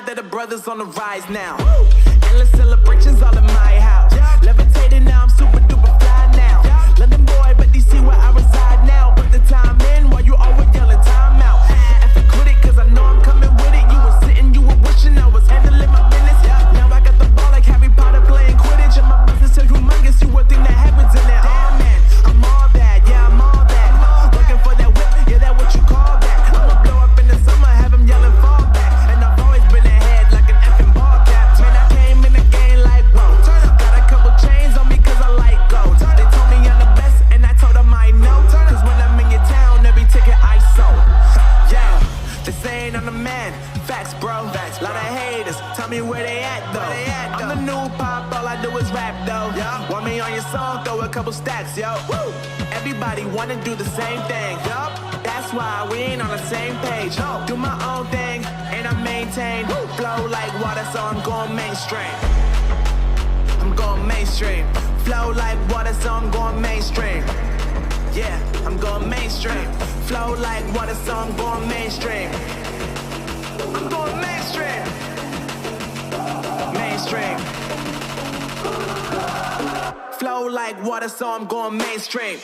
glad that the brothers on the rise now. Endless celebrations all in my house. Levitating now, I'm super duper fly now. London boy, but DC where I reside now. Put the time in while you always yelling time out. If you quit it, cause I know I'm coming with it. You were sitting, you were wishing I was handling my business. Now I got the ball like Harry Potter playing Quidditch. And my business is humongous, you would think that happens in there. Oh man, I'm all that, yeah, I'm all that. Looking for that whip, yeah, that what you call that. I'ma blow up in the summer, have him yelling fall back. And I've always been ahead like an effing ball cap. Man, I came in the game like, whoa. Got a couple chains on me cause I like gold. They told me I'm the best and I told them I know. Cause when I'm in your town, every ticket I sold. Yeah, they saying I'm the man. Facts, bro. Facts, lot of haters. Tell me where they at though. I'm the new pop, all I do is rap though. Want me on your song, throw a couple stacks, yo. Woo. Everybody wanna do the same thing. Yup. That's why we ain't on the same page. Do my own thing and I maintain. Flow like water, so I'm going mainstream. I'm going mainstream. Flow like water, so I'm going mainstream. Yeah, I'm going mainstream. Flow like water, so I'm going mainstream. I'm going mainstream. Mainstream. Flow like water, so I'm going mainstream.